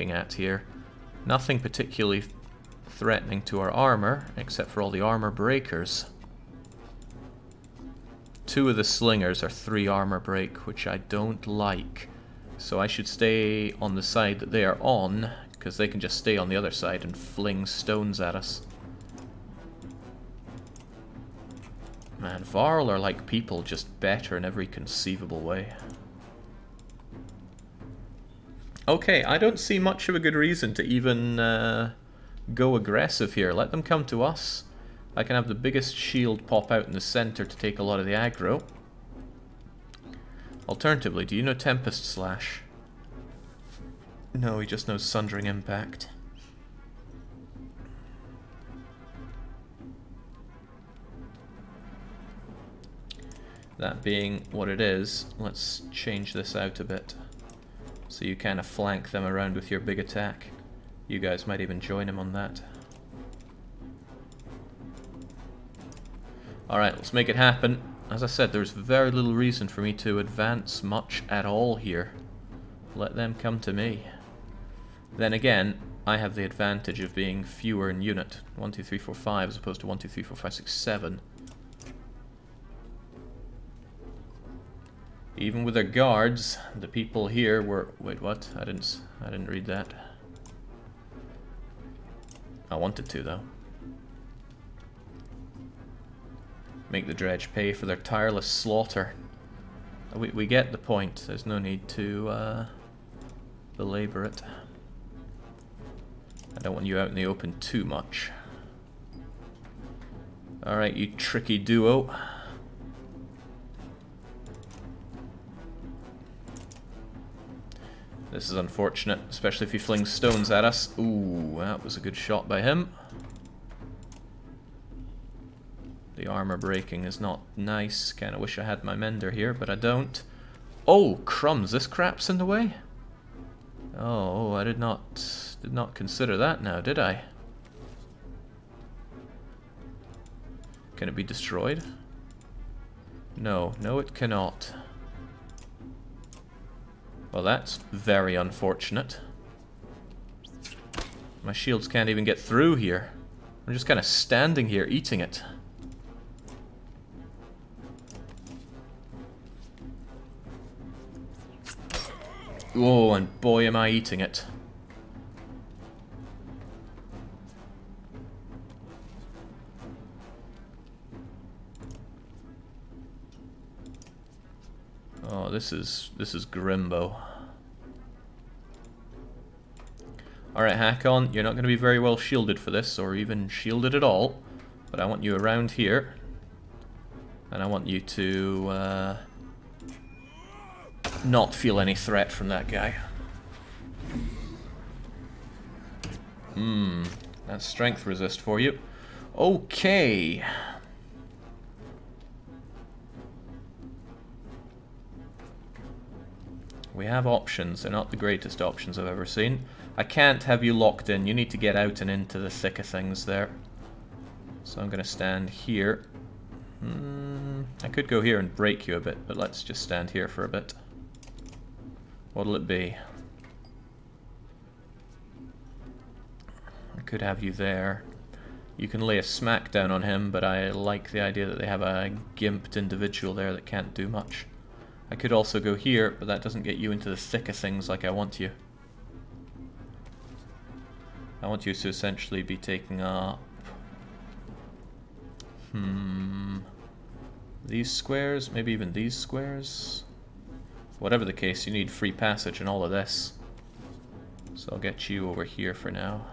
looking at here. Nothing particularly threatening to our armor, except for all the armor breakers. 2 of the slingers are 3 armor break, which I don't like. So I should stay on the side that they are on, because they can just stay on the other side and fling stones at us. Man, Varl are like people, just better in every conceivable way. Okay, I don't see much of a good reason to even go aggressive here. Let them come to us. I can have the biggest shield pop out in the center to take a lot of the aggro. Alternatively, do you know Tempest Slash? No, he just knows Sundering Impact. That being what it is, let's change this out a bit. So you kind of flank them around with your big attack. You guys might even join him on that. Alright, let's make it happen. As I said, there's very little reason for me to advance much at all here. Let them come to me. Then again, I have the advantage of being fewer in unit. 1, 2, 3, 4, 5 as opposed to 1, 2, 3, 4, 5, 6, 7. Even with their guards, the people here were... Wait, what? I didn't read that. I wanted to, though. Make the dredge pay for their tireless slaughter. We get the point. There's no need to belabor it. I don't want you out in the open too much. Alright, you tricky duo. This is unfortunate, especially if he flings stones at us. Ooh, that was a good shot by him. The armor breaking is not nice. Kinda wish I had my mender here, but I don't. Oh, crumbs, this crap's in the way? Oh, I did not consider that now, did I? Can it be destroyed? No, no it cannot. Well, that's very unfortunate. My shields can't even get through here. I'm just kind of standing here eating it. Oh, and boy am I eating it. Oh, this is Grimbo. Alright, Hakon, you're not going to be very well shielded for this, or even shielded at all. But I want you around here. And I want you to not feel any threat from that guy. That's strength resist for you. Okay. We have options. They're not the greatest options I've ever seen. I can't have you locked in. You need to get out and into the thick of things there. So I'm going to stand here. I could go here and break you a bit, but let's just stand here for a bit. What'll it be? I could have you there. You can lay a smackdown on him, but I like the idea that they have a gimped individual there that can't do much. I could also go here, but that doesn't get you into the thick of things like I want you. I want you to essentially be taking up... these squares? Maybe even these squares? Whatever the case, you need free passage in all of this. So I'll get you over here for now.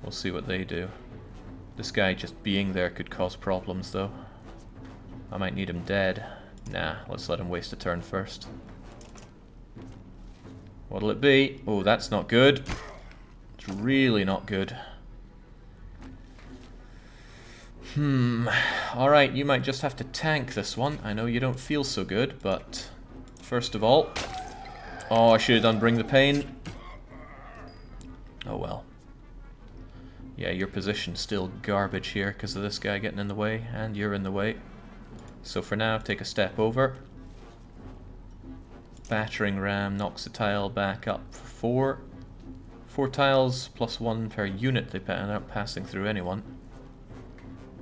We'll see what they do. This guy just being there could cause problems, though. I might need him dead. Nah, let's let him waste a turn first. What'll it be? Oh, that's not good. It's really not good. Alright, you might just have to tank this one. I know you don't feel so good, but... First of all... Oh, I should have done Bring the Pain. Oh well. Yeah, your position's still garbage here because of this guy getting in the way, and you're in the way. So for now, take a step over. Battering ram knocks the tile back up for 4. 4 tiles plus 1 per unit they end up passing through anyone.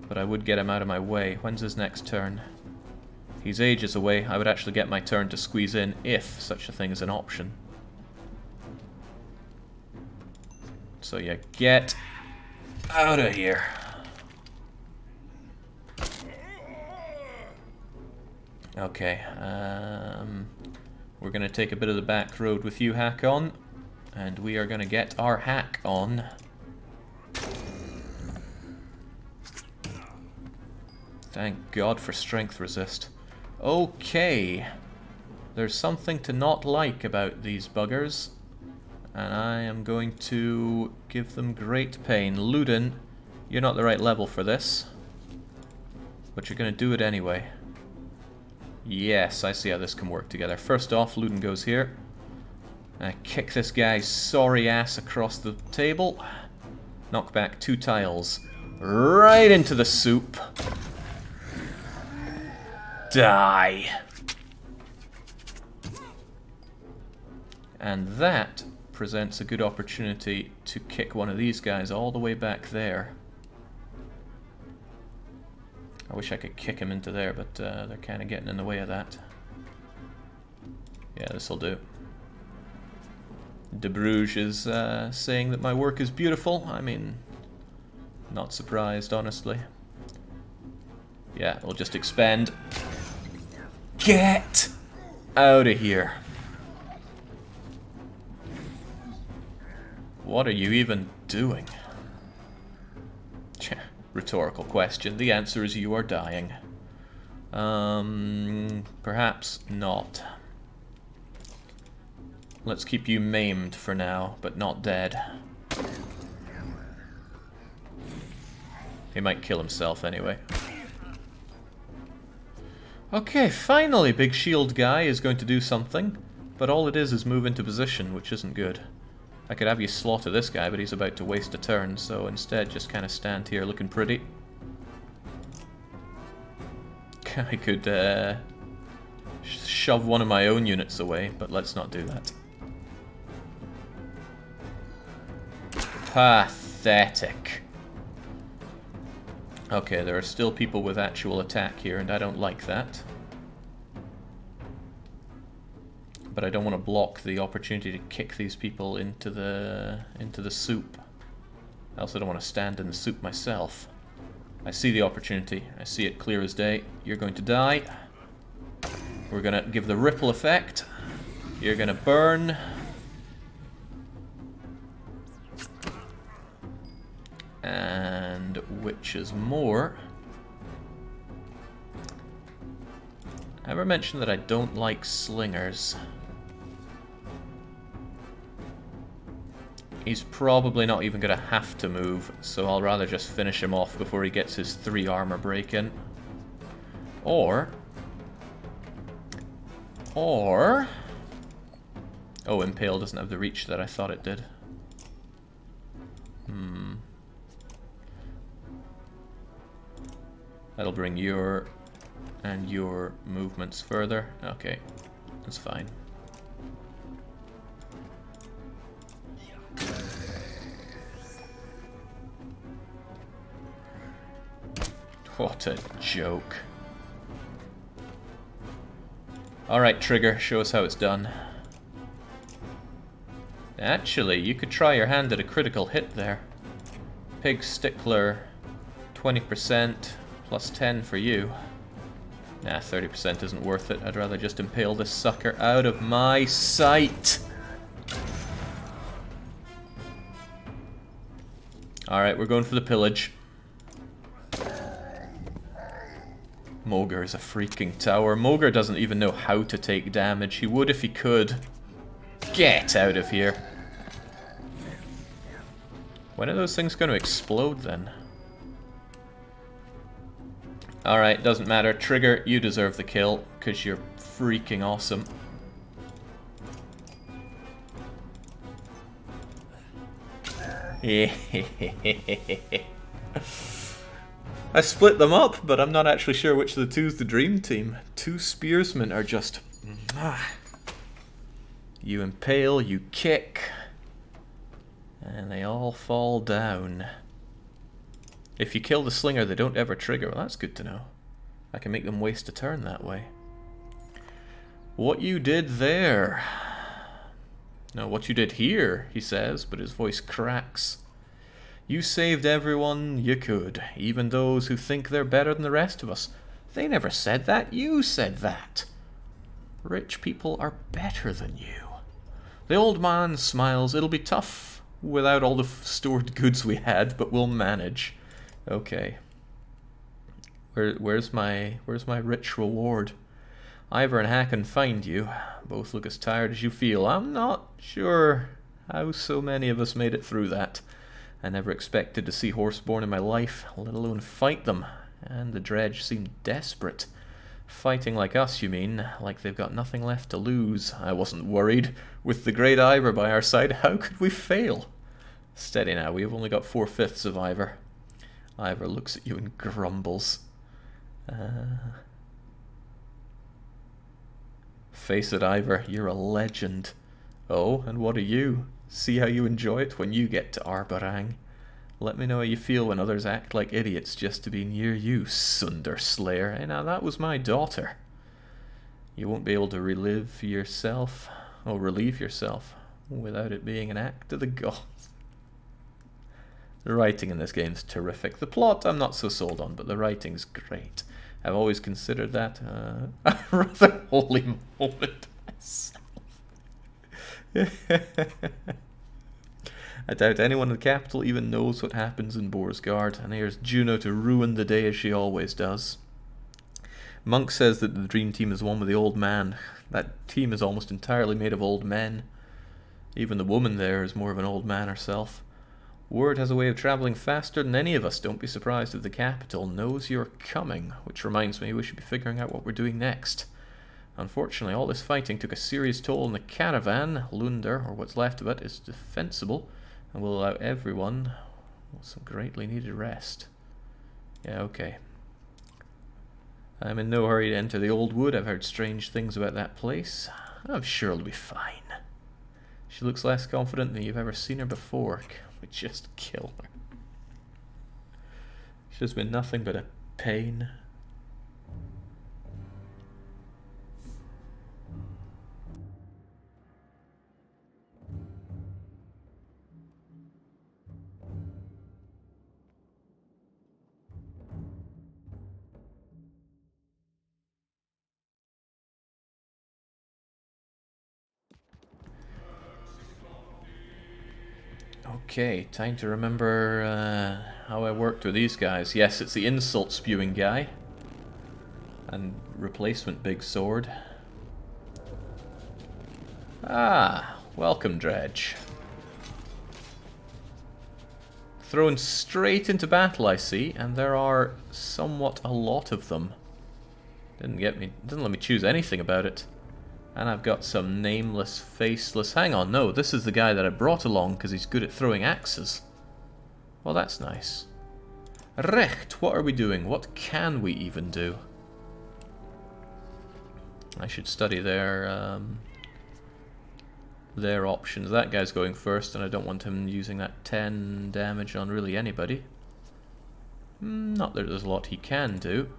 But I would get him out of my way. When's his next turn? He's ages away. I would actually get my turn to squeeze in if such a thing is an option. So yeah, get out of here. Okay, we're going to take a bit of the back road with you, hack on, and we are going to get our hack on. Thank God for strength resist. Okay, there's something to not like about these buggers, and I am going to give them great pain. Ludin, you're not the right level for this, but you're going to do it anyway. Yes, I see how this can work together. First off, Ludin goes here. I kick this guy's sorry ass across the table. Knock back 2 tiles. Right into the soup. Die. And that presents a good opportunity to kick one of these guys all the way back there. I wish I could kick him into there, but they're kind of getting in the way of that. Yeah, this'll do. De Bruges is saying that my work is beautiful. I mean, not surprised, honestly. Yeah, we'll just expand. Get out of here. What are you even doing? Rhetorical question. The answer is you are dying. Perhaps not. Let's keep you maimed for now, but not dead. He might kill himself anyway. Okay, finally Big Shield Guy is going to do something, but all it is move into position, which isn't good. I could have you slaughter this guy, but he's about to waste a turn, so instead just kind of stand here looking pretty. I could shove one of my own units away, but let's not do that. Pathetic. Okay, there are still people with actual attack here, and I don't like that. But I don't want to block the opportunity to kick these people into the soup. I also don't want to stand in the soup myself. I see the opportunity. I see it clear as day. You're going to die. We're going to give the ripple effect. You're going to burn. And which is more? I ever mentioned that I don't like slingers? He's probably not even going to have to move, so I'll rather just finish him off before he gets his 3 armor break in. Or... Oh, Impale doesn't have the reach that I thought it did. That'll bring your and your movements further. Okay, that's fine. What a joke. Alright, Trigger, show us how it's done. Actually, you could try your hand at a critical hit there. Pig Stickler, 20%, plus 10 for you. Nah, 30% isn't worth it. I'd rather just impale this sucker out of my sight. Alright, we're going for the pillage. Mogre is a freaking tower. Mogre doesn't even know how to take damage. He would if he could. Get out of here. When are those things going to explode then? Alright, doesn't matter. Trigger, you deserve the kill, because you're freaking awesome. I split them up, but I'm not actually sure which of the two is the dream team. 2 spearsmen are just... You impale, you kick. And they all fall down. If you kill the slinger, they don't ever trigger. Well, that's good to know. I can make them waste a turn that way. What you did there. No, what you did here, he says, but his voice cracks. You saved everyone you could, even those who think they're better than the rest of us. They never said that. You said that. Rich people are better than you. The old man smiles. It'll be tough without all the stored goods we had, but we'll manage. Okay. Where's my rich reward? Ivor and Hakon find you. Both look as tired as you feel. I'm not sure how so many of us made it through that. I never expected to see Horseborn in my life, let alone fight them. And the dredge seemed desperate. Fighting like us, you mean? Like they've got nothing left to lose. I wasn't worried. With the great Ivor by our side, how could we fail? Steady now, we've only got 4/5 of Ivor. Ivor looks at you and grumbles. Face it, Ivor, you're a legend. Oh, and what are you? See how you enjoy it when you get to Arbarang. Let me know how you feel when others act like idiots just to be near you, Sunder Slayer. Hey, now that was my daughter. You won't be able to relive yourself, or relieve yourself, without it being an act of the gods. The writing in this game's terrific. The plot I'm not so sold on, but the writing's great. I've always considered that a rather holy moment myself. I doubt anyone in the capital even knows what happens in Borsgard, and here's Juno to ruin the day as she always does. Monk says that the dream team is one with the old man. That team is almost entirely made of old men. Even the woman there is more of an old man herself. Word has a way of travelling faster than any of us. Don't be surprised if the capital knows you're coming, which reminds me we should be figuring out what we're doing next. Unfortunately, all this fighting took a serious toll on the caravan. Lunder, or what's left of it, is defensible and will allow everyone some greatly needed rest. Yeah, okay. I'm in no hurry to enter the old wood. I've heard strange things about that place. I'm sure it'll be fine. She looks less confident than you've ever seen her before. Can we just kill her? She's been nothing but a pain. Okay, time to remember how I worked with these guys. Yes, it's the insult spewing guy. And replacement big sword. Ah, welcome, Dredge. Thrown straight into battle, I see, and there are somewhat a lot of them. Didn't let me choose anything about it. And I've got some nameless, faceless... Hang on, no, this is the guy that I brought along because he's good at throwing axes. Well, that's nice. Recht, what are we doing? What can we even do? I should study their options. That guy's going first, and I don't want him using that 10 damage on really anybody. Not that there's a lot he can do.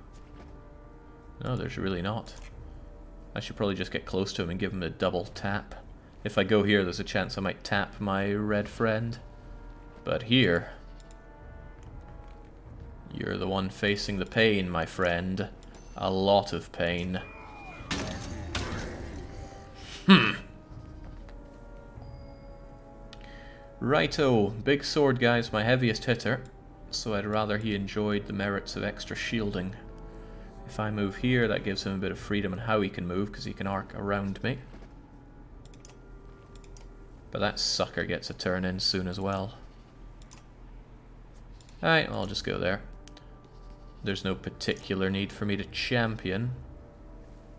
No, there's really not. I should probably just get close to him and give him a double tap. If I go here, there's a chance I might tap my red friend. But here... You're the one facing the pain, my friend. A lot of pain. Righto, big sword guy's my heaviest hitter, so I'd rather he enjoyed the merits of extra shielding. If I move here, that gives him a bit of freedom in how he can move, because he can arc around me. But that sucker gets a turn in soon as well. Alright, I'll just go there. There's no particular need for me to champion.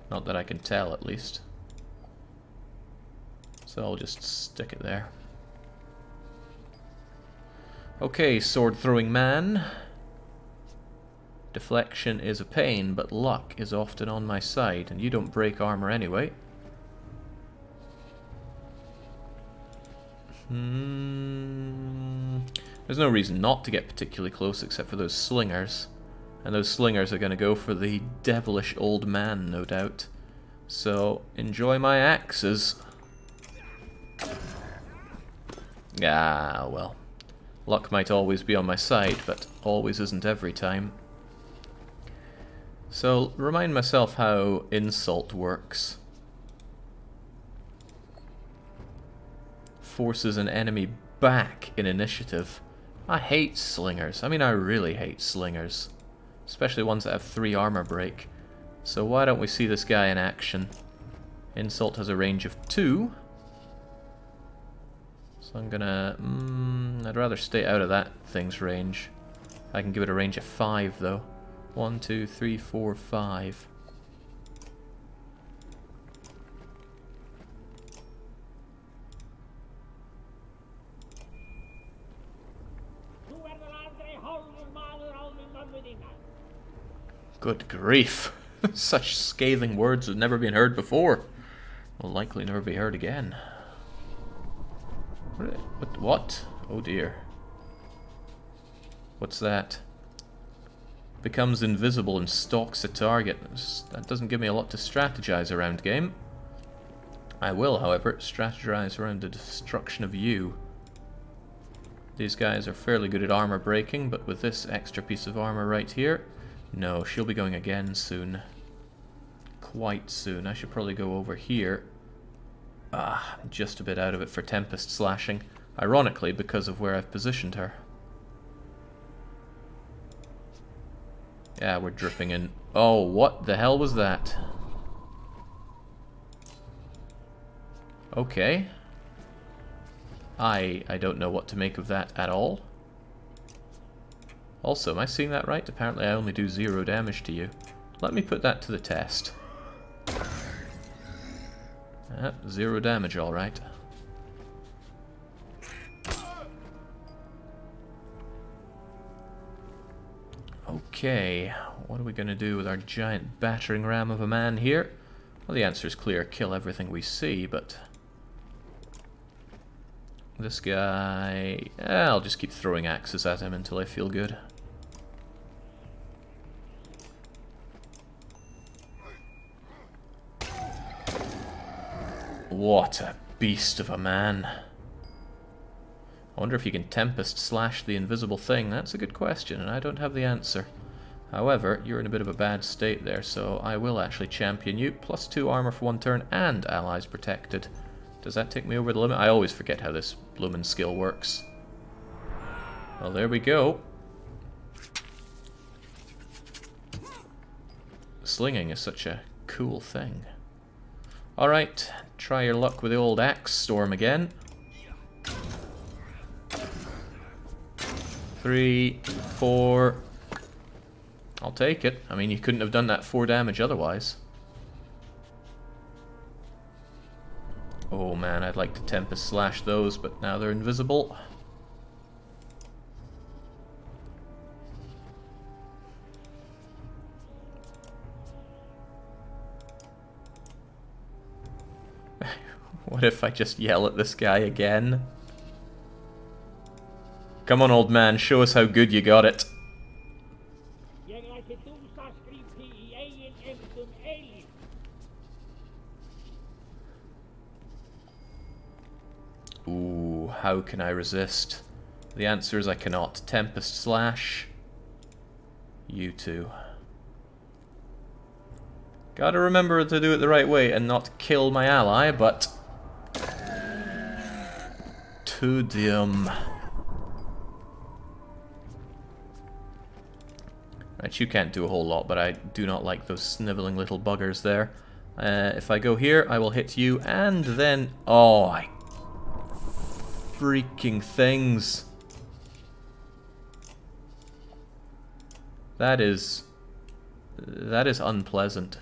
Not that I can tell, at least. So I'll just stick it there. Okay, sword-throwing man. Deflection is a pain, but luck is often on my side, and you don't break armor anyway. There's no reason not to get particularly close except for those slingers. And those slingers are going to go for the devilish old man, no doubt. So, enjoy my axes. Ah, well. Luck might always be on my side, but always isn't every time. So, remind myself how insult works. Forces an enemy back in initiative. I hate slingers. I mean, I really hate slingers. Especially ones that have 3 armor break. So why don't we see this guy in action? Insult has a range of 2. So I'm gonna... I'd rather stay out of that thing's range. I can give it a range of 5 though. 1, 2, 3, 4, 5. Good grief. Such scathing words have never been heard before. Will likely never be heard again. What? Oh dear. What's that? Becomes invisible and stalks a target. That doesn't give me a lot to strategize around, game. I will, however, strategize around the destruction of you. These guys are fairly good at armor breaking, but with this extra piece of armor right here... No, she'll be going again soon. Quite soon. I should probably go over here. Ah, just a bit out of it for Tempest slashing. Ironically, because of where I've positioned her. Yeah, we're dripping in. Oh, what the hell was that? Okay. I don't know what to make of that at all. Also, am I seeing that right? Apparently I only do 0 damage to you. Let me put that to the test. 0 damage, alright. Okay, what are we going to do with our giant battering ram of a man here? Well, the answer is clear, kill everything we see, but... This guy... I'll just keep throwing axes at him until I feel good. What a beast of a man. I wonder if you can Tempest slash the invisible thing. That's a good question, and I don't have the answer. However, you're in a bit of a bad state there, so I will actually champion you. +2 armor for 1 turn, and allies protected. Does that take me over the limit? I always forget how this bloomin' skill works. Well, there we go. Slinging is such a cool thing. Alright, try your luck with the old axe storm again. 3, 4. I'll take it. I mean, you couldn't have done that 4 damage otherwise. Oh man, I'd like to Tempest slash those, but now they're invisible. What if I just yell at this guy again? Come on, old man, show us how good you got it. Ooh, how can I resist? The answer is I cannot. Tempest slash. You too. Gotta remember to do it the right way and not kill my ally, but... Too dim. Right, you can't do a whole lot, but I do not like those sniveling little buggers there. If I go here, I will hit you, and then... Oh, I... Freaking things. That is unpleasant.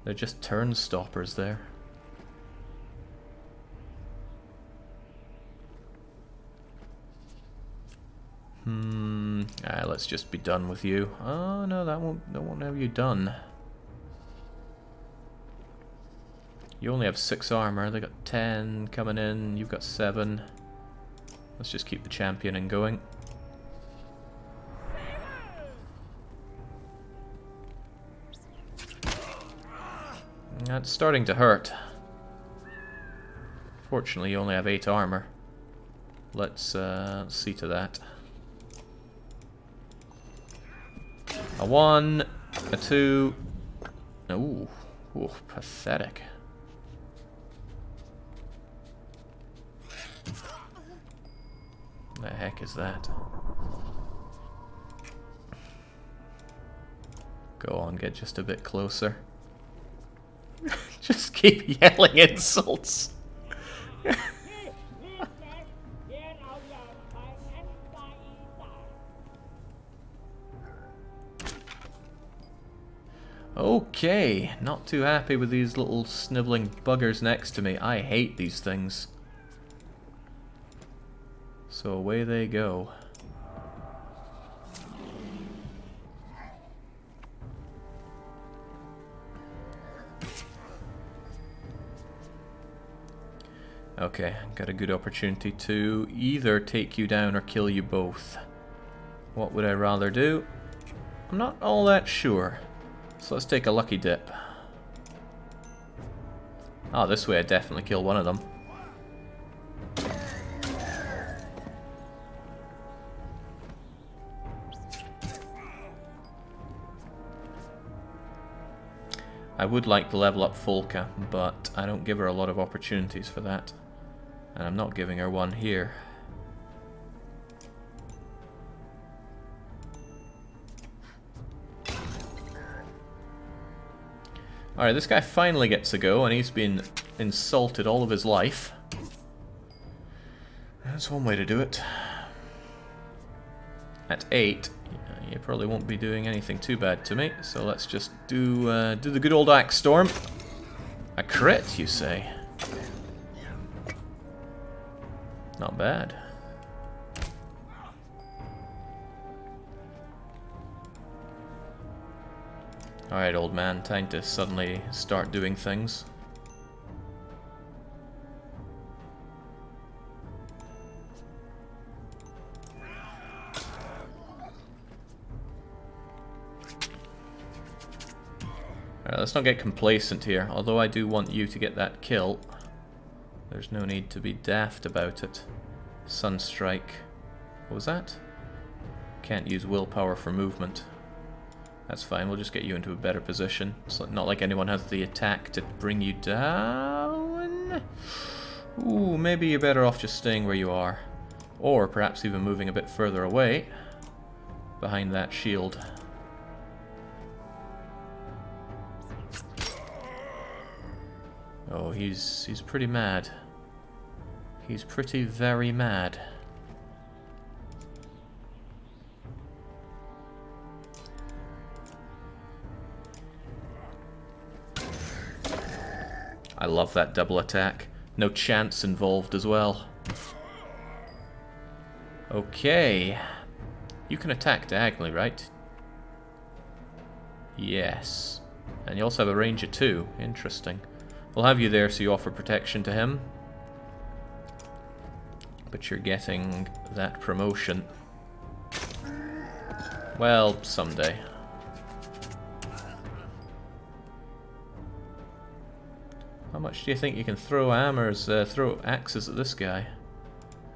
They're just turn stoppers there. Let's just be done with you. Oh no, that won't have you done. You only have 6 armor. They got 10 coming in. You've got 7. Let's just keep the championing going. That's starting to hurt. Fortunately, you only have 8 armor. Let's see to that. A 1, a 2. Ooh, pathetic. The heck is that? Go on, get just a bit closer. Just keep yelling insults. Okay, not too happy with these little sniveling buggers next to me. I hate these things. So away they go. Okay, got a good opportunity to either take you down or kill you both. What would I rather do? I'm not all that sure. So let's take a lucky dip. Oh, this way I definitely kill one of them. I would like to level up Folka, but I don't give her a lot of opportunities for that. And I'm not giving her one here. Alright, this guy finally gets a go, and he's been insulted all of his life. That's one way to do it. At 8, you probably won't be doing anything too bad to me, so let's just do the good old Axe Storm. A crit, you say? Not bad. Alright, old man, time to suddenly start doing things. Alright, let's not get complacent here, although I do want you to get that kill. There's no need to be daft about it. Sunstrike. What was that? Can't use willpower for movement. That's fine, we'll just get you into a better position. It's not like anyone has the attack to bring you down. Ooh, maybe you're better off just staying where you are. Or perhaps even moving a bit further away. Behind that shield. Oh, he's pretty mad. He's pretty very mad. I love that double attack. No chance involved as well. Okay. You can attack diagonally, right? Yes. And you also have a range of 2. Interesting. We'll have you there so you offer protection to him. But you're getting that promotion. Well, someday. How much do you think you can throw hammers, throw axes at this guy?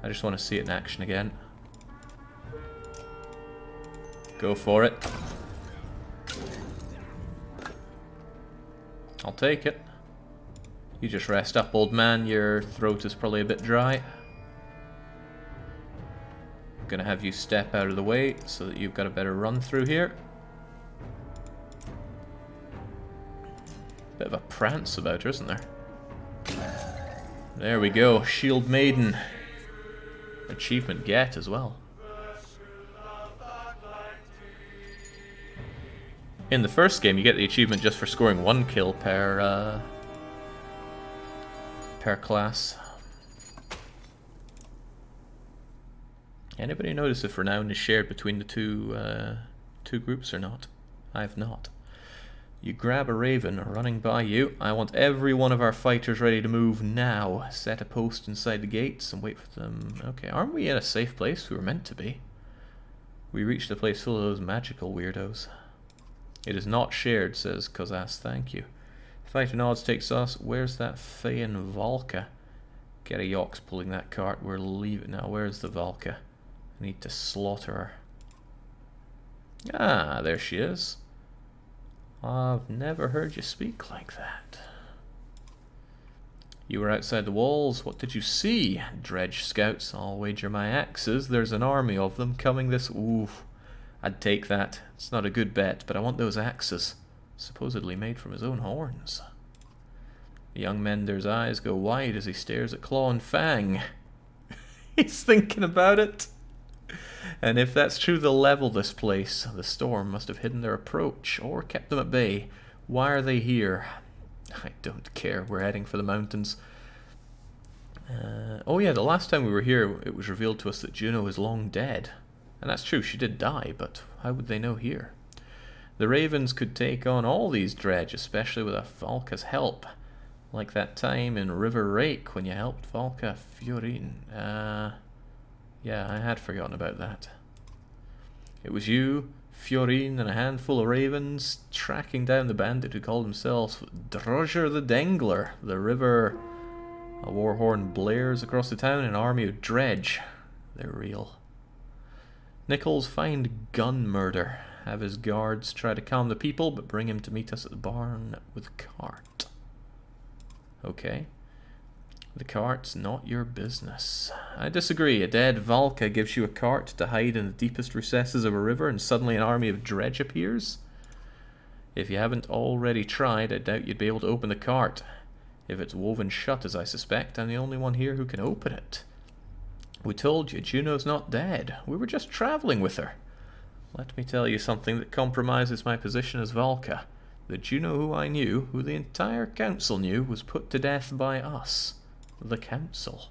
I just want to see it in action again. Go for it. I'll take it. You just rest up, old man. Your throat is probably a bit dry. Gonna have you step out of the way so that you've got a better run through here. Bit of a prance about her, isn't there? There we go, Shield Maiden. Achievement get as well. In the first game, you get the achievement just for scoring 1 kill per class. Anybody notice if renown is shared between the two groups or not? I have not. You grab a raven running by you. I want every one of our fighters ready to move now. Set a post inside the gates and wait for them. Okay, aren't we in a safe place? We were meant to be. We reached a place full of those magical weirdos. It is not shared, says Kozas. Thank you. Fighter nods, takes us. Where's that Fayin Valka? Get a Yox pulling that cart. We're leaving now. Where's the Valka? I need to slaughter her. Ah, there she is. I've never heard you speak like that. You were outside the walls. What did you see? Dredge scouts. I'll wager my axes. There's an army of them coming this... Ooh, I'd take that. It's not a good bet, but I want those axes. Supposedly made from his own horns. The young mender's eyes go wide as he stares at Claw and Fang. He's thinking about it. And if that's true, they'll level this place. The storm must have hidden their approach, or kept them at bay. Why are they here? I don't care. We're heading for the mountains. Oh yeah, the last time we were here, it was revealed to us that Juno is long dead. And that's true, she did die, but how would they know here? The ravens could take on all these dredge, especially with a Valka's help. Like that time in River Rake when you helped Valka Fiorin. Yeah, I had forgotten about that. It was you, Fiorin, and a handful of ravens tracking down the bandit who called himself Drudger the Dengler. The river, a war horn blares across the town, an army of dredge. They're real. Nichols find gun murder. Have his guards try to calm the people, but bring him to meet us at the barn with cart. Okay. The cart's not your business. I disagree. A dead Valka gives you a cart to hide in the deepest recesses of a river and suddenly an army of dredge appears? If you haven't already tried, I doubt you'd be able to open the cart. If it's woven shut, as I suspect, I'm the only one here who can open it. We told you, Juno's not dead. We were just traveling with her. Let me tell you something that compromises my position as Valka. The Juno who I knew, who the entire council knew, was put to death by us. The council.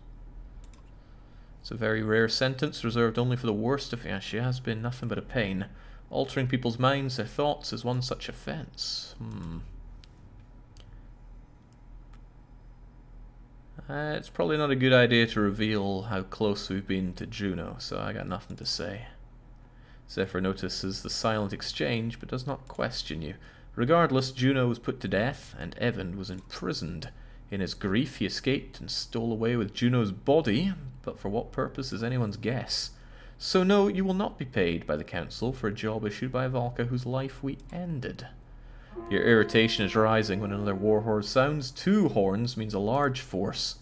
It's a very rare sentence reserved only for the worst of... Yeah, she has been nothing but a pain. Altering people's minds, their thoughts, is one such offence. It's probably not a good idea to reveal how close we've been to Juno, so I got nothing to say. Zephyr notices the silent exchange, but does not question you. Regardless, Juno was put to death, and Evan was imprisoned. In his grief, he escaped and stole away with Juno's body, but for what purpose is anyone's guess. So no, you will not be paid by the council for a job issued by Valka whose life we ended. Your irritation is rising when another war horse sounds. 2 horns means a large force.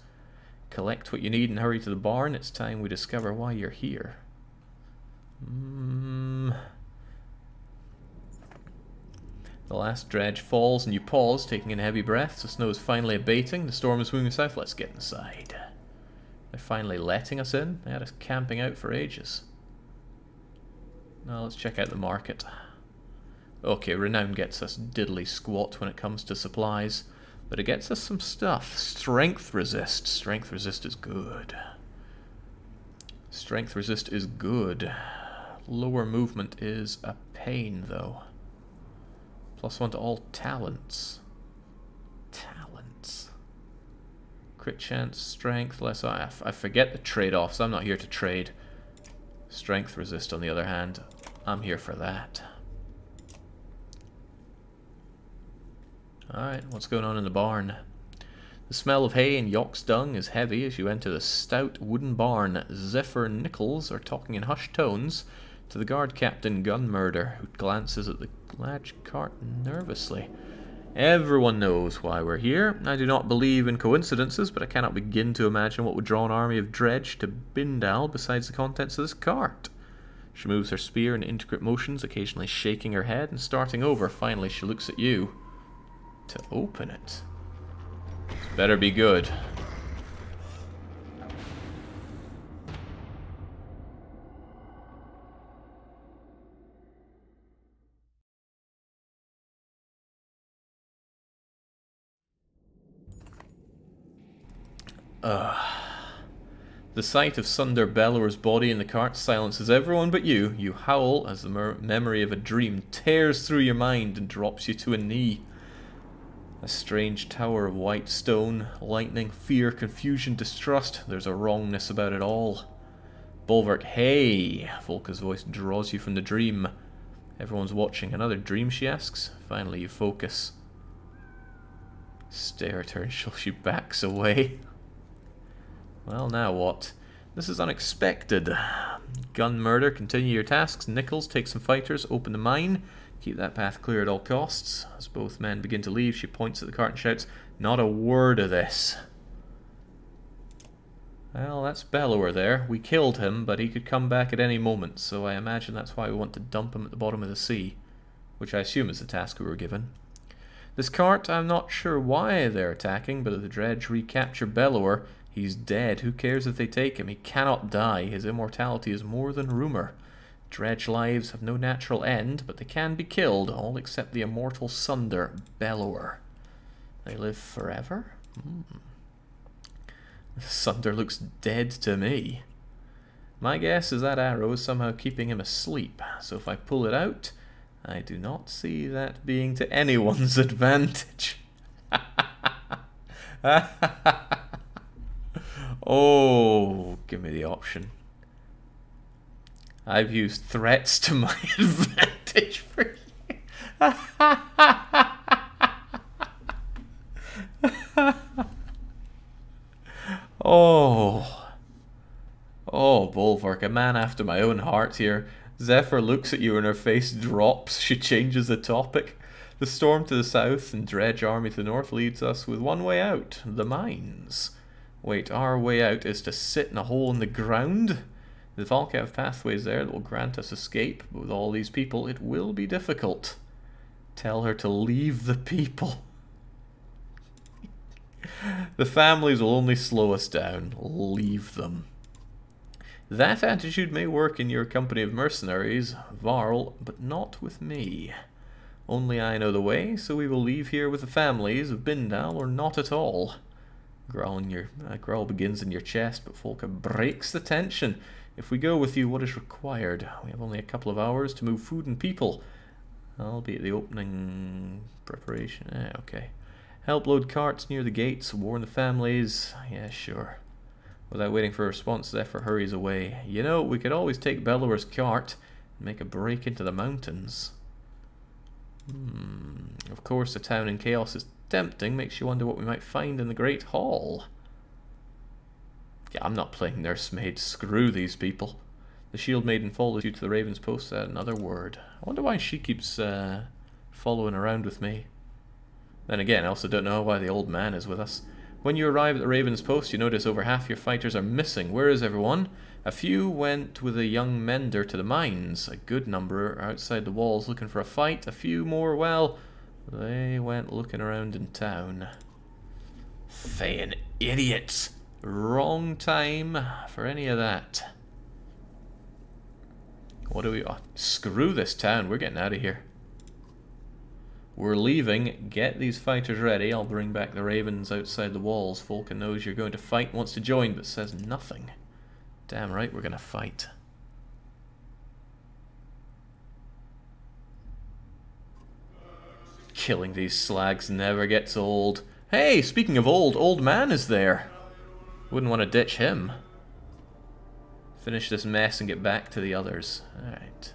Collect what you need and hurry to the barn. It's time we discover why you're here. The last dredge falls and you pause, taking in heavy breaths. The snow is finally abating. The storm is moving south. Let's get inside. They're finally letting us in. They had us camping out for ages. Now let's check out the market. Okay, renown gets us diddly squat when it comes to supplies, but it gets us some stuff. Strength resist. Strength resist is good. Strength resist is good. Lower movement is a pain, though. +1 to all talents. Talents. Crit chance, strength, less... I forget the trade-offs. I'm not here to trade. Strength resist, on the other hand. I'm here for that. Alright, what's going on in the barn? The smell of hay and Yox dung is heavy as you enter the stout wooden barn. Zephyr and Nichols are talking in hushed tones to the guard captain Gunmurder, who glances at the large cart nervously. Everyone knows why we're here. I do not believe in coincidences, but I cannot begin to imagine what would draw an army of dredge to Bindal besides the contents of this cart. She moves her spear in intricate motions, occasionally shaking her head and starting over. Finally, she looks at you. To open it. This better be good. The sight of Sunder Bellower's body in the cart silences everyone but you. You howl as the memory of a dream tears through your mind and drops you to a knee. A strange tower of white stone, lightning, fear, confusion, distrust. There's a wrongness about it all. Bolverk, hey! Volka's voice draws you from the dream. Everyone's watching. Another dream, she asks. Finally you focus. Stare at her until she backs away. Well, now what? This is unexpected. Gun murder, continue your tasks. Nichols, take some fighters, open the mine. Keep that path clear at all costs. As both men begin to leave, she points at the cart and shouts, "Not a word of this." Well, that's Bellower there. We killed him, but he could come back at any moment, so I imagine that's why we want to dump him at the bottom of the sea, which I assume is the task we were given. This cart, I'm not sure why they're attacking, but if the dredge recapture Bellower, he's dead. Who cares if they take him? He cannot die. His immortality is more than rumour. Dredge lives have no natural end, but they can be killed, all except the immortal Sunder Bellower. They live forever? Sunder looks dead to me. My guess is that arrow is somehow keeping him asleep, so if I pull it out, I do not see that being to anyone's advantage. Oh, give me the option. I've used threats to my advantage for you. Oh, Bolverk, a man after my own heart here. Zephyr looks at you and her face drops. She changes the topic. The storm to the south and Dredge army to the north leads us with one way out, the mines. Wait, our way out is to sit in a hole in the ground? The Valka have pathways there that will grant us escape, but with all these people it will be difficult. Tell her to leave the people. The families will only slow us down. Leave them. That attitude may work in your company of mercenaries, Varl, but not with me. Only I know the way, so we will leave here with the families of Bindal or not at all. Growl begins in your chest, but Volka breaks the tension. If we go with you, what is required? We have only a couple of hours to move food and people. I'll be at the opening preparation. Okay. Help load carts near the gates, warn the families. Yeah, sure. Without waiting for a response, Zephyr hurries away. You know, we could always take Bellower's cart and make a break into the mountains. Of course, the town in chaos is tempting. Makes you wonder what we might find in the Great Hall. Yeah, I'm not playing nursemaid. Screw these people. The Shield Maiden follows you to the Raven's Post without another word. I wonder why she keeps following around with me. Then again, I also don't know why the old man is with us. When you arrive at the Raven's Post, you notice over half your fighters are missing. Where is everyone? A few went with a young mender to the mines. A good number are outside the walls looking for a fight. A few more, well, they went looking around in town. Feign idiots! Wrong time for any of that. What do we... Oh, screw this town. We're getting out of here. We're leaving. Get these fighters ready. I'll bring back the Ravens outside the walls. Volka knows you're going to fight and wants to join, but says nothing. Damn right we're going to fight. Killing these slags never gets old. Hey, speaking of old man is there. Wouldn't want to ditch him. Finish this mess and get back to the others. Alright.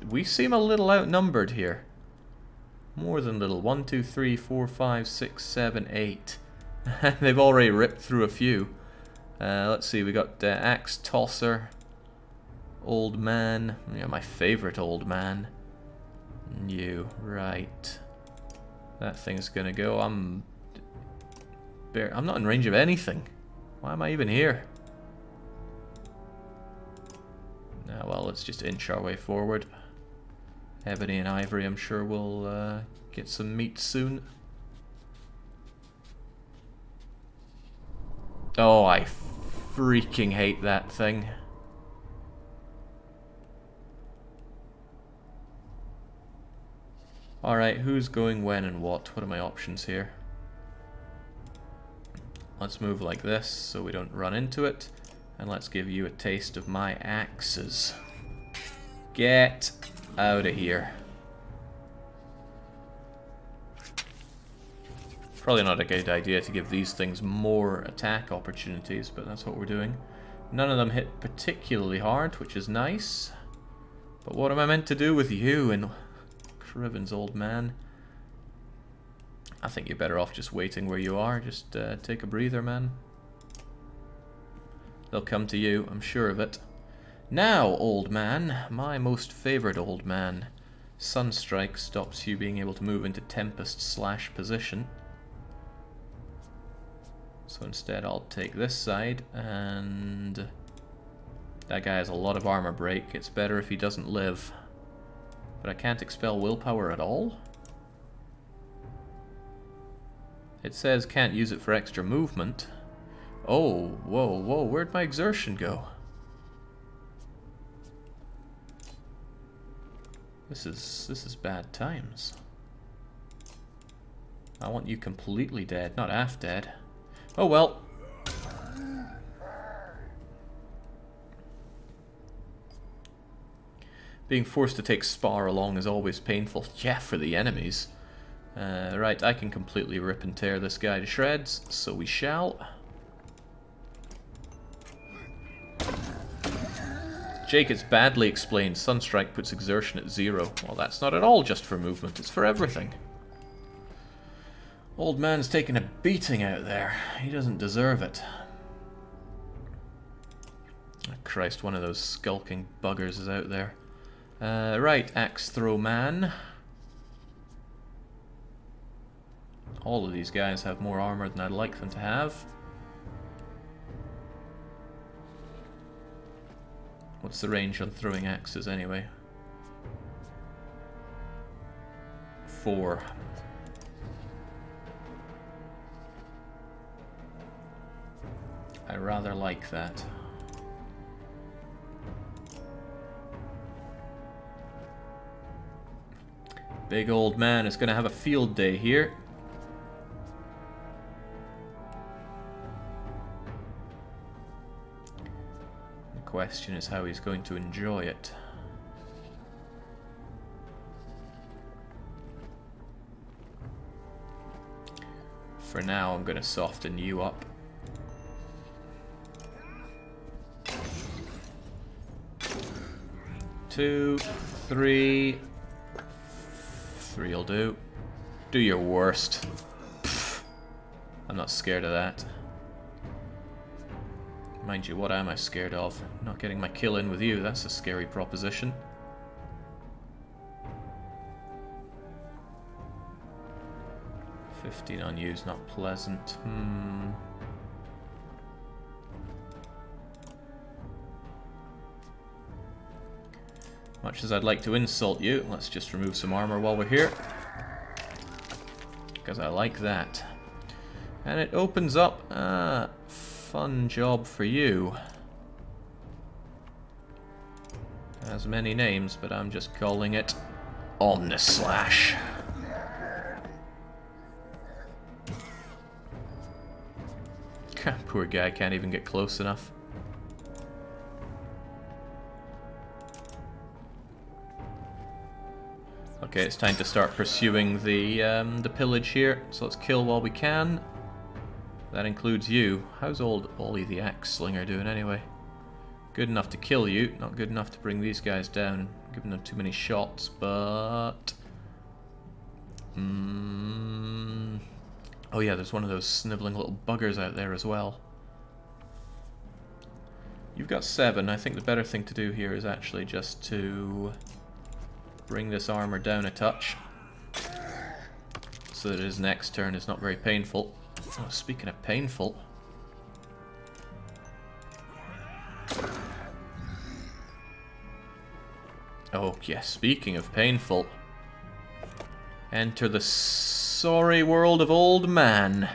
We seem a little outnumbered here. More than little. 1, 2, 3, 4, 5, 6, 7, 8. They've already ripped through a few. Let's see, we got Axe Tosser. Old Man. Yeah, my favorite old man. You. Right. That thing's gonna go. I'm not in range of anything. Why am I even here? Well, let's just inch our way forward. Ebony and Ivory, I'm sure we'll get some meat soon. Oh, I freaking hate that thing. Alright, who's going when and what? What are my options here? let's move like this so we don't run into it. And let's give you a taste of my axes. Get out of here. Probably not a good idea to give these things more attack opportunities, but that's what we're doing. None of them hit particularly hard, which is nice. But what am I meant to do with you and Criven's old man? I think you're better off just waiting where you are. Just take a breather, man. They'll come to you, I'm sure of it. Now, old man, my most favourite old man. Sunstrike stops you being able to move into Tempest / position. So instead I'll take this side, and that guy has a lot of armor break. It's better if he doesn't live. But I can't expel willpower at all? It says can't use it for extra movement. Oh, whoa, whoa, where'd my exertion go? This is bad times. I want you completely dead, not half dead. Oh well. Being forced to take Spar along is always painful. Yeah, for the enemies. Right, I can completely rip and tear this guy to shreds, so we shall. Jake, it's badly explained. Sunstrike puts exertion at 0. Well, that's not at all just for movement, it's for everything. Old man's taking a beating out there. He doesn't deserve it. Oh, Christ, one of those skulking buggers is out there. Right, axe throw man. All of these guys have more armor than I'd like them to have. What's the range on throwing axes anyway? 4. I rather like that. Big old man is going to have a field day here. The question is how he's going to enjoy it. For now, I'm going to soften you up. Two, 3. 3'll do. Do your worst. Pfft. I'm not scared of that. Mind you, what am I scared of? Not getting my kill in with you, that's a scary proposition. $15 on you is not pleasant. Much as I'd like to insult you, let's just remove some armor while we're here. Because I like that. And it opens up a fun job for you. It has many names, but I'm just calling it Omnislash. Poor guy can't even get close enough. Okay, it's time to start pursuing the pillage here, so let's kill while we can. That includes you. How's old Ollie the Axe Slinger doing anyway? Good enough to kill you, not good enough to bring these guys down, giving them too many shots, but... Oh yeah, there's one of those sniveling little buggers out there as well. You've got 7. I think the better thing to do here is actually just to bring this armor down a touch so that his next turn is not very painful. Oh, speaking of painful, oh yes, speaking of painful, enter the sorry world of old man.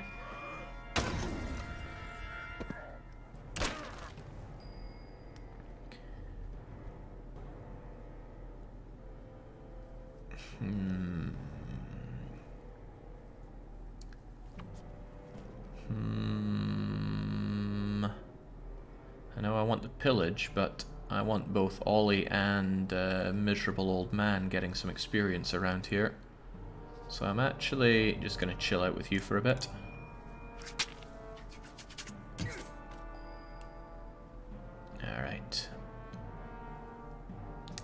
know I want the pillage, but I want both Ollie and Miserable Old Man getting some experience around here. So I'm actually just going to chill out with you for a bit. Alright.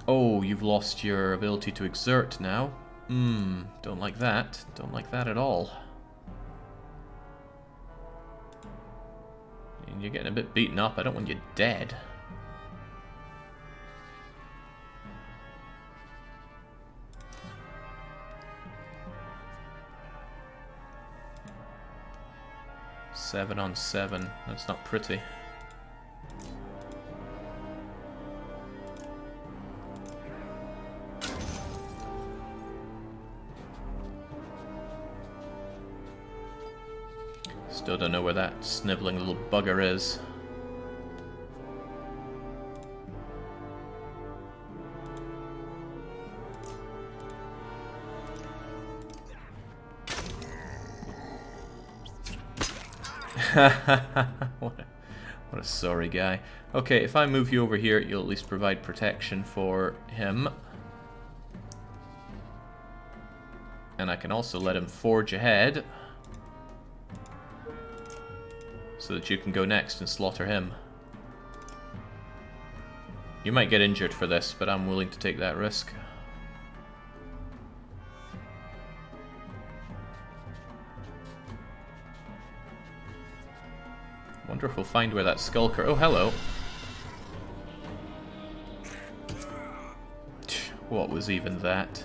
Oh, you've lost your ability to exert now. Don't like that. Don't like that at all. And you're getting a bit beaten up. I don't want you dead. Seven on 7. That's not pretty. Still don't know where that sniveling little bugger is. What a sorry guy. Okay, if I move you over here, you'll at least provide protection for him. And I can also let him forge ahead, so that you can go next and slaughter him. You might get injured for this, but I'm willing to take that risk. Wonder if we'll find where that skulker... Oh, hello. What was even that?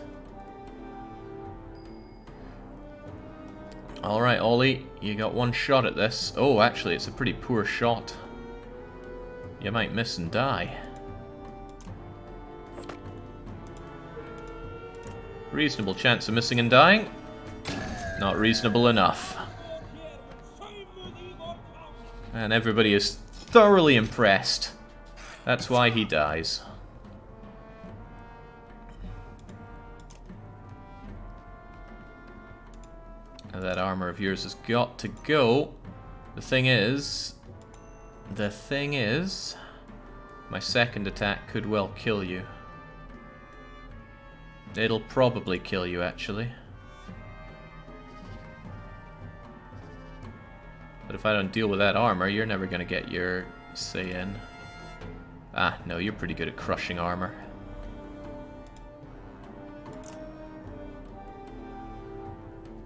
Alright, Ollie, you got one shot at this. Oh, actually, it's a pretty poor shot. You might miss and die. Reasonable chance of missing and dying. Not reasonable enough. And everybody is thoroughly impressed. That's why he dies. And that armor of yours has got to go. The thing is, my second attack could well kill you. It'll probably kill you, actually. But if I don't deal with that armor, you're never going to get your say in. Ah, no, you're pretty good at crushing armor.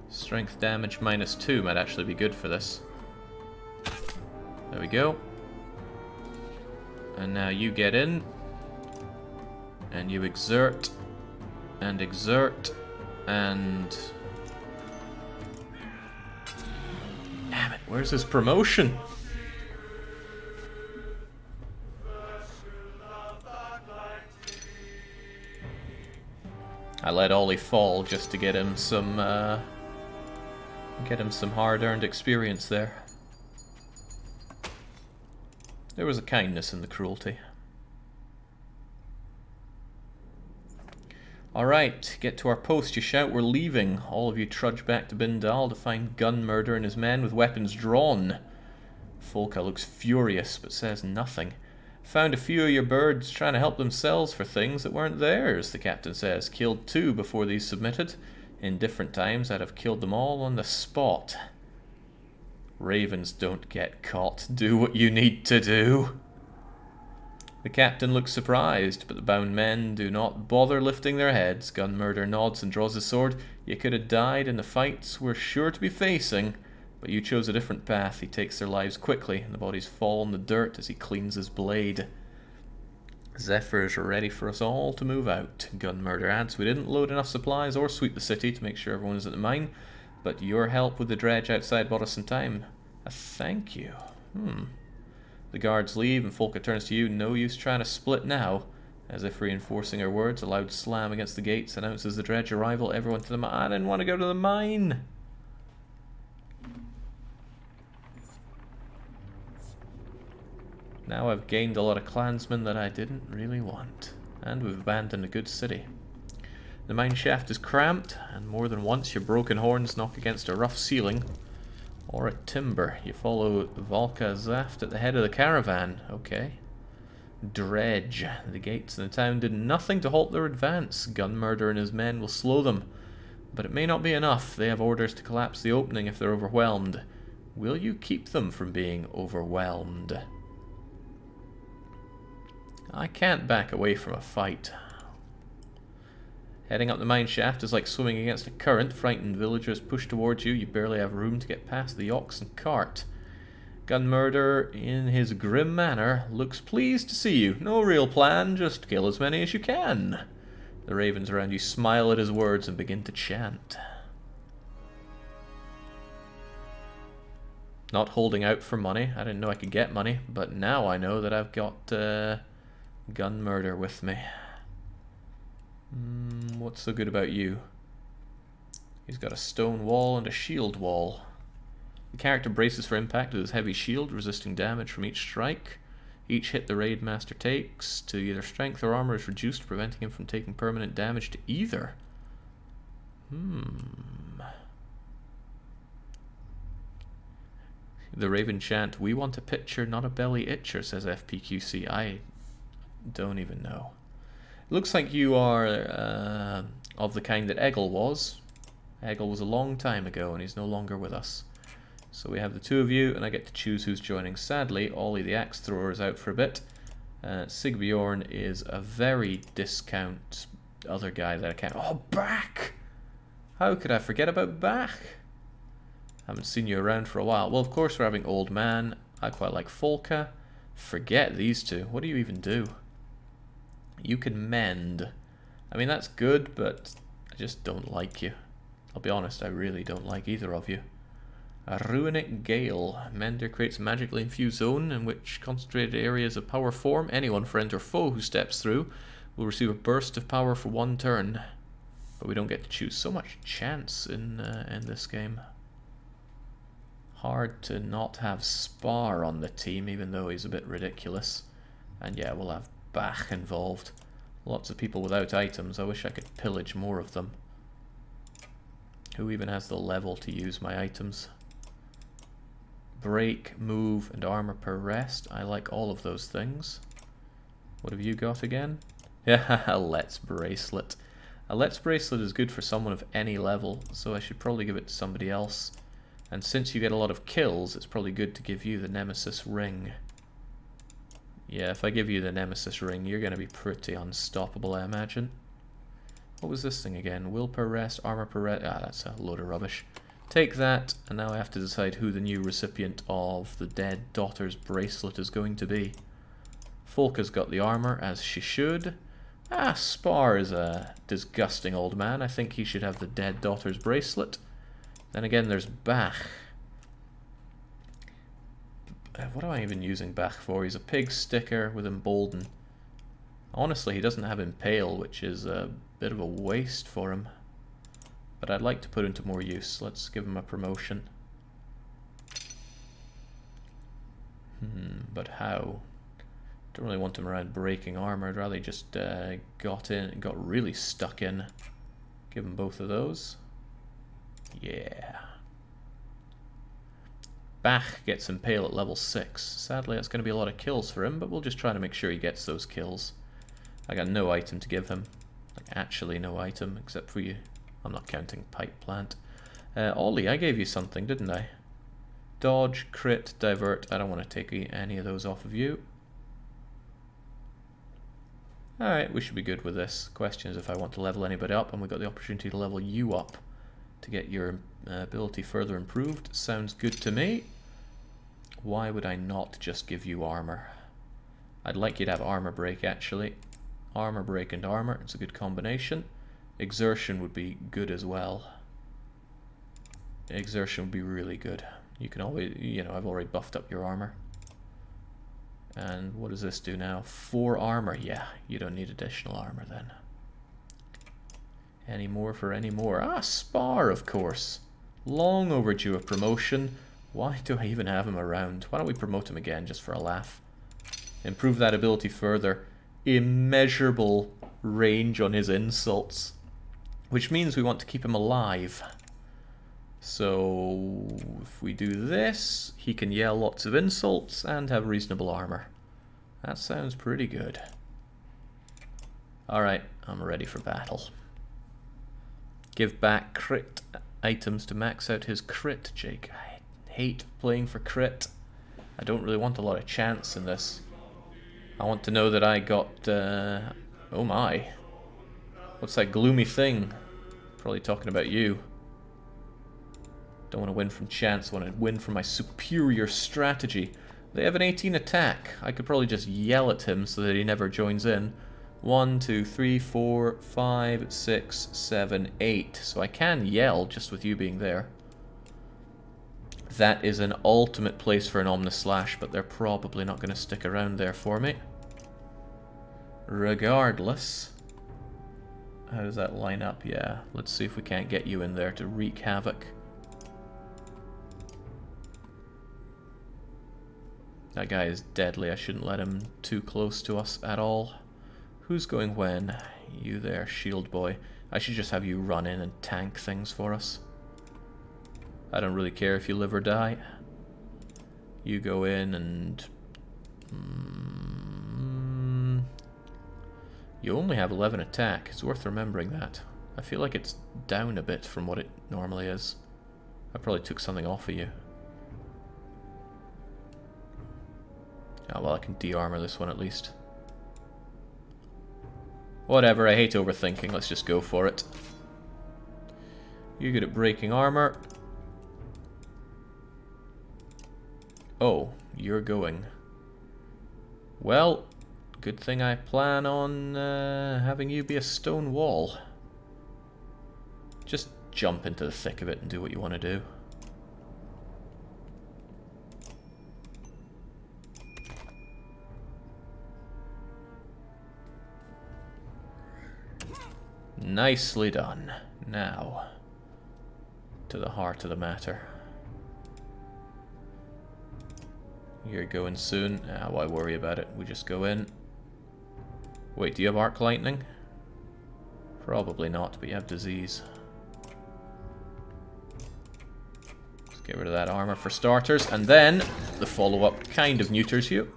Strength damage -2 might actually be good for this. There we go. And now you get in. And you exert. And exert. And... Damn it, where's his promotion? I let Ollie fall just to get him some hard-earned experience there. There was a kindness in the cruelty. Alright, get to our post, you shout, we're leaving. All of you trudge back to Bindal to find Gun Murder and his men with weapons drawn. Folka looks furious, but says nothing. Found a few of your birds trying to help themselves for things that weren't theirs, the captain says. Killed 2 before these submitted. In different times, I'd have killed them all on the spot. Ravens don't get caught. Do what you need to do. The captain looks surprised, but the bound men do not bother lifting their heads. Gun Murder nods and draws his sword. You could have died in the fights we're sure to be facing, but you chose a different path. He takes their lives quickly, and the bodies fall in the dirt as he cleans his blade. Zephyrs are ready for us all to move out. Gun Murder adds, we didn't load enough supplies or sweep the city to make sure everyone is at the mine, but your help with the dredge outside bought us some time. A thank you. The guards leave and Folka turns to you. No use trying to split now. As if reinforcing her words, a loud slam against the gates announces the dredge arrival. Everyone to the mine. I didn't want to go to the mine. Now I've gained a lot of clansmen that I didn't really want. And we've abandoned a good city. The mine shaft is cramped, and more than once your broken horns knock against a rough ceiling. Or at Timber. You follow Volka Zaft at the head of the caravan. Okay. Dredge. The gates in the town did nothing to halt their advance. Gunmurder and his men will slow them. But it may not be enough. They have orders to collapse the opening if they're overwhelmed. Will you keep them from being overwhelmed? I can't back away from a fight. Heading up the mine shaft is like swimming against a current. Frightened villagers push towards you. You barely have room to get past the ox and cart. Gunmurder, in his grim manner, looks pleased to see you. No real plan, just kill as many as you can. The ravens around you smile at his words and begin to chant. Not holding out for money. I didn't know I could get money, but now I know that I've got Gunmurder with me. What's so good about you? He's got a stone wall and a shield wall. The character braces for impact with his heavy shield, resisting damage from each strike. Each hit the raid master takes to either strength or armor is reduced, preventing him from taking permanent damage to either. The Raven chant, "We want a pitcher, not a belly itcher," says FPQC. I don't even know. It looks like you are of the kind that Eggle was. Eggle was a long time ago and he's no longer with us. So we have the two of you and I get to choose who's joining. Sadly, Ollie the axe thrower is out for a bit. Sigbjorn is a very discount other guy that I can't... Oh, Bach! How could I forget about Bach? Haven't seen you around for a while. Well, of course we're having Old Man. I quite like Folka. Forget these two. What do you even do? You can mend. I mean, that's good, but I just don't like you. I'll be honest, I really don't like either of you. A Runic Gale. Mender creates a magically infused zone in which concentrated areas of power form. Anyone, friend or foe, who steps through will receive a burst of power for 1 turn. But we don't get to choose. So much chance in this game. Hard to not have Spar on the team, even though he's a bit ridiculous. And yeah, we'll have Bach involved. Lots of people without items. I wish I could pillage more of them. Who even has the level to use my items? Break, move, and armor per rest. I like all of those things. What have you got again? Yeah, a Let's Bracelet. A Let's Bracelet is good for someone of any level, so I should probably give it to somebody else. And since you get a lot of kills, it's probably good to give you the Nemesis Ring. Yeah, if I give you the Nemesis Ring, you're going to be pretty unstoppable, I imagine. What was this thing again? Will per rest, armor per rest. Ah, that's a load of rubbish. Take that, and now I have to decide who the new recipient of the Dead Daughter's Bracelet is going to be. Folka's got the armor, as she should. Ah, Spar is a disgusting old man. I think he should have the Dead Daughter's Bracelet. Then again, there's Bach. What am I even using Bach for? He's a pig sticker with Embolden. Honestly, he doesn't have Impale, which is a bit of a waste for him. But I'd like to put him to more use. Let's give him a promotion. But how? Don't really want him around breaking armor. I'd rather he just got really stuck in. Give him both of those. Yeah. Bach gets Impale at level 6. Sadly, that's going to be a lot of kills for him, but we'll just try to make sure he gets those kills. I got no item to give him. Like, actually no item, except for you. I'm not counting Pipe Plant. Ollie, I gave you something, didn't I? Dodge, crit, divert. I don't want to take any of those off of you. Alright, we should be good with this. Question is if I want to level anybody up, and we got the opportunity to level you up to get your ability further improved. Sounds good to me. Why would I not just give you armor? I'd like you to have armor break, actually. Armor break and armor, it's a good combination. Exertion would be good as well. Exertion would be really good. You can always, you know, I've already buffed up your armor. And what does this do now? 4 armor. Yeah, you don't need additional armor then. Any more for any more? Ah, Spar, of course. Long overdue a promotion. Why do I even have him around? Why don't we promote him again just for a laugh? Improve that ability further. Immeasurable range on his insults. Which means we want to keep him alive. So if we do this, he can yell lots of insults and have reasonable armor. That sounds pretty good. Alright, I'm ready for battle. Give back crit items to max out his crit, Jake. I hate playing for crit. I don't really want a lot of chance in this. I want to know that I got... oh my. What's that gloomy thing? Probably talking about you. Don't want to win from chance, I want to win from my superior strategy. They have an 18 attack. I could probably just yell at him so that he never joins in. 1, 2, 3, 4, 5, 6, 7, 8. So I can yell just with you being there. That is an ultimate place for an Omnislash, but they're probably not going to stick around there for me. Regardless. How does that line up? Yeah, let's see if we can't get you in there to wreak havoc. That guy is deadly. I shouldn't let him too close to us at all. Who's going when? You there, shield boy. I should just have you run in and tank things for us. I don't really care if you live or die. You go in and... you only have 11 attack. It's worth remembering that. I feel like it's down a bit from what it normally is. I probably took something off of you. Oh well, I can de-armor this one at least. Whatever, I hate overthinking. Let's just go for it. You're good at breaking armor. Oh, you're going. Well, good thing I plan on having you be a stone wall. Just jump into the thick of it and do what you want to do. Nicely done. Now, to the heart of the matter. You're going soon. Ah, why worry about it? We just go in. Wait, do you have arc lightning? Probably not, but you have disease. Let's get rid of that armor for starters, and then the follow-up kind of neuters you.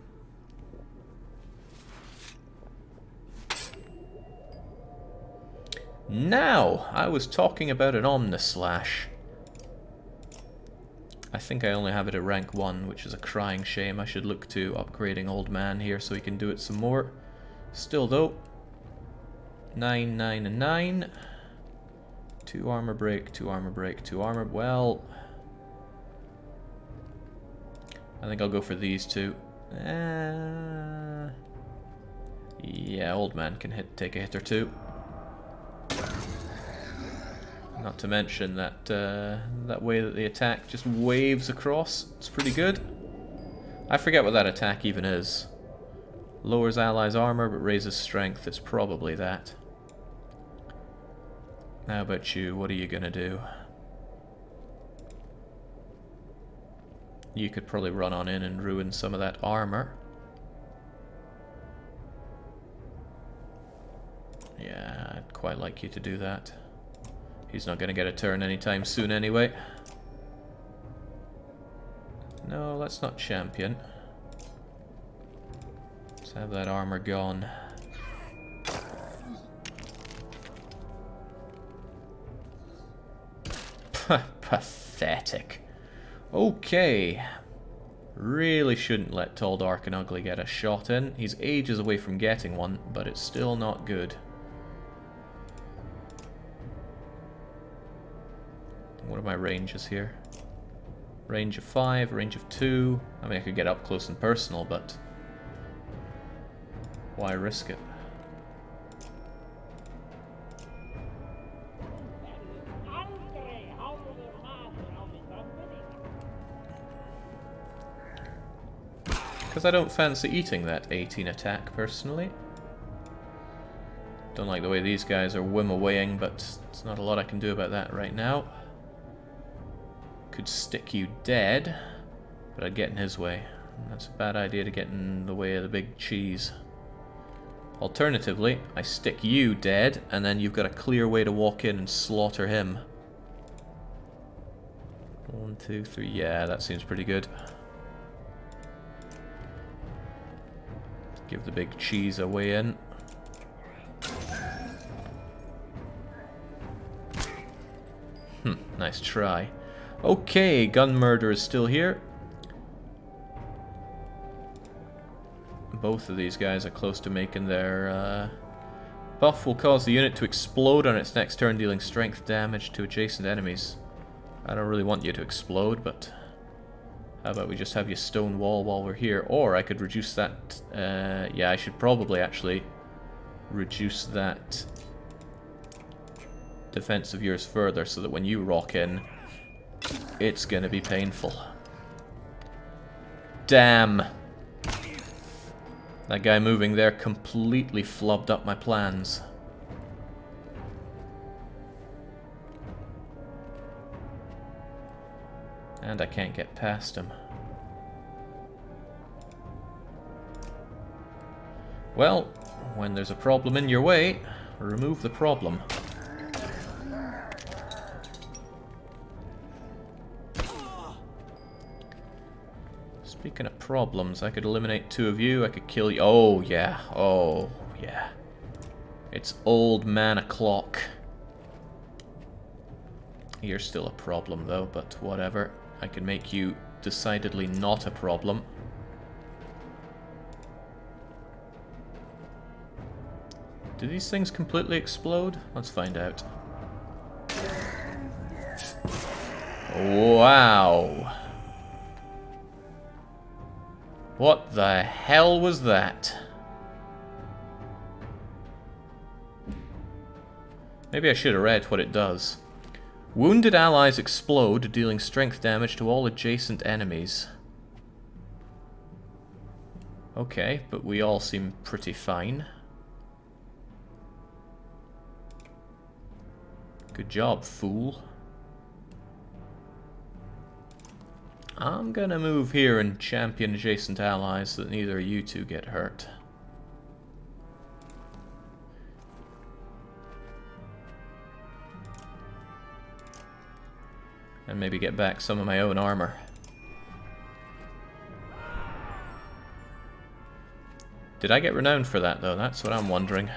Now, I was talking about an Omnislash. I think I only have it at rank 1, which is a crying shame. I should look to upgrading Old Man here so he can do it some more. Still though, 9, 9, and 9. 2 armor break, 2 armor break, 2 armor... Well... I think I'll go for these two. Yeah, Old Man can take a hit or two. Not to mention that that way that the attack just waves across. It's pretty good. I forget what that attack even is. Lowers allies' armor but raises strength. It's probably that. How about you? What are you gonna do? You could probably run on in and ruin some of that armor. Yeah, I'd quite like you to do that. He's not going to get a turn anytime soon anyway. No, that's not champion. Let's have that armor gone. Pathetic. Okay. Really shouldn't let Tall, Dark and Ugly get a shot in. He's ages away from getting one, but it's still not good. What are my ranges here? Range of 5, range of 2. I mean, I could get up close and personal, but why risk it? Because I don't fancy eating that 18 attack, personally. Don't like the way these guys are whim-awaying, but there's not a lot I can do about that right now. Could stick you dead, but I'd get in his way. That's a bad idea to get in the way of the big cheese. Alternatively, I stick you dead, and then you've got a clear way to walk in and slaughter him. 1, 2, 3. Yeah, that seems pretty good. Give the big cheese a way in. Nice try. Okay, gun murder is still here. Both of these guys are close to making their buff. Will cause the unit to explode on its next turn, dealing strength damage to adjacent enemies. I don't really want you to explode, but how about we just have you stone wall while we're here? Or I could reduce that. Yeah, I should probably actually reduce that defense of yours further so that when you rock in, it's gonna be painful. Damn! That guy moving there completely flubbed up my plans. And I can't get past him. Well, when there's a problem in your way, remove the problem. Speaking of problems, I could eliminate 2 of you, I could kill you. Oh yeah, oh yeah. It's old man o'clock. You're still a problem though, but whatever. I can make you decidedly not a problem. Do these things completely explode? Let's find out. Wow. What the hell was that? Maybe I should have read what it does. Wounded allies explode, dealing strength damage to all adjacent enemies. Okay, but we all seem pretty fine. Good job, fool. I'm gonna move here and champion adjacent allies so that neither of you two get hurt. And maybe get back some of my own armor. Did I get renowned for that though? That's what I'm wondering.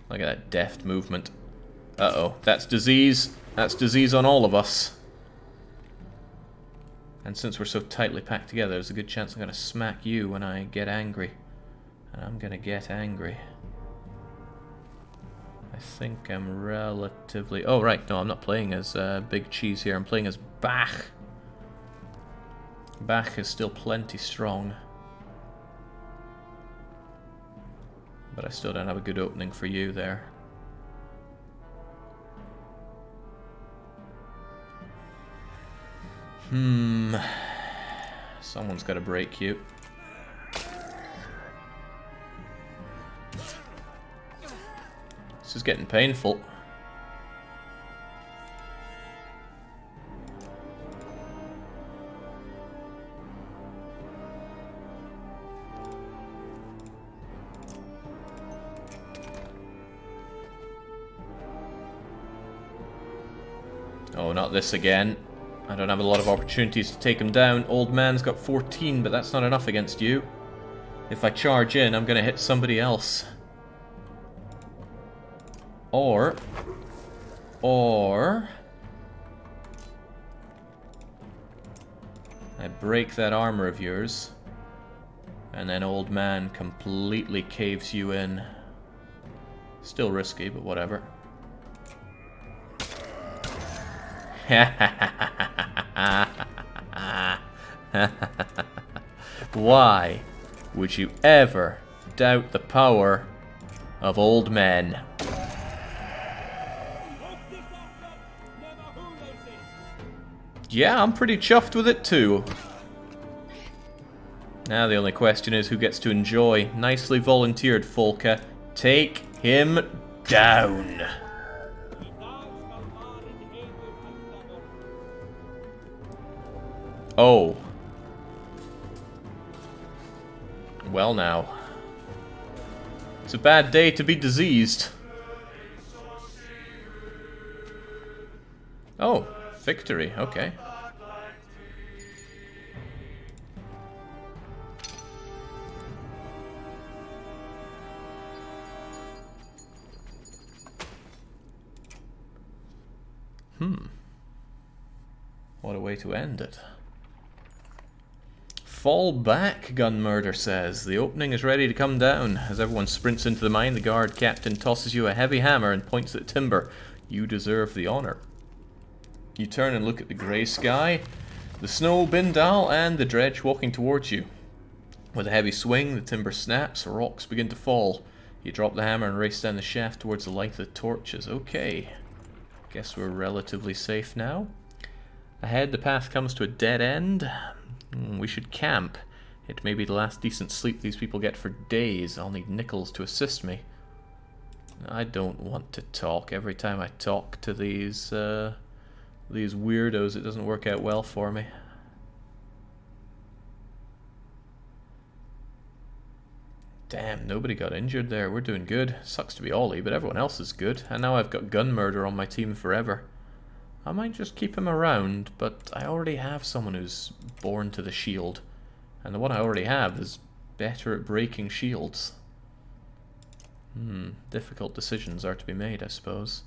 Look at that deft movement. Uh-oh, that's disease. That's disease on all of us. And since we're so tightly packed together, there's a good chance I'm going to smack you when I get angry. And I'm going to get angry. I think I'm relatively... Oh, right, no, I'm not playing as Big Cheese here. I'm playing as Bach. Bach is still plenty strong. But I still don't have a good opening for you there. Someone's got to break you. This is getting painful. Oh, not this again. I don't have a lot of opportunities to take him down. Old man's got 14, but that's not enough against you. If I charge in, I'm going to hit somebody else. Or... I break that armor of yours, and then old man completely caves you in. Still risky, but whatever. Why would you ever doubt the power of old men? Yeah, I'm pretty chuffed with it too. Now the only question is who gets to enjoy. Nicely volunteered, Folka. Take him down. Oh. Well now. It's a bad day to be diseased. Oh, victory, okay. What a way to end it. Fall back, Gunmurder says. The opening is ready to come down. As everyone sprints into the mine, the guard captain tosses you a heavy hammer and points at Timber. You deserve the honor. You turn and look at the grey sky, the snow, Bindal, and the dredge walking towards you. With a heavy swing, the timber snaps, rocks begin to fall. You drop the hammer and race down the shaft towards the light of the torches. Okay. Guess we're relatively safe now. Ahead, the path comes to a dead end. We should camp. It may be the last decent sleep these people get for days. I'll need Nichols to assist me. I don't want to talk. Every time I talk to these weirdos, it doesn't work out well for me. Damn, nobody got injured there. We're doing good. Sucks to be Ollie, but everyone else is good. And now I've got Gunmurder on my team forever. I might just keep him around, but I already have someone who's born to the shield. And the one I already have is better at breaking shields. Difficult decisions are to be made, I suppose.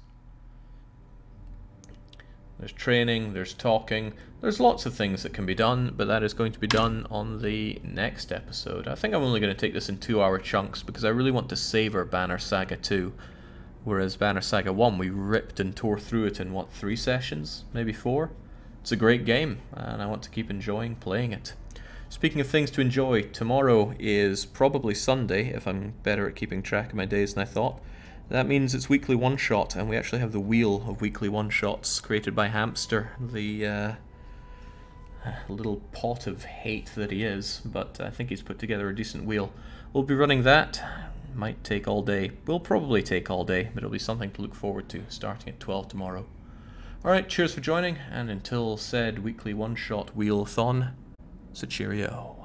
There's training, there's talking, there's lots of things that can be done, but that is going to be done on the next episode. I think I'm only going to take this in 2-hour chunks because I really want to savor Banner Saga 2. Whereas Banner Saga 1, we ripped and tore through it in, what, 3 sessions? Maybe 4? It's a great game, and I want to keep enjoying playing it. Speaking of things to enjoy, tomorrow is probably Sunday, if I'm better at keeping track of my days than I thought. That means it's weekly one-shot, and we actually have the wheel of weekly one-shots created by Hamster, the little pot of hate that he is, but I think he's put together a decent wheel. We'll be running that. Might take all day. Will probably take all day, but it'll be something to look forward to, starting at 12 tomorrow. Alright, cheers for joining, and until said weekly one-shot wheel-thon, so cheerio.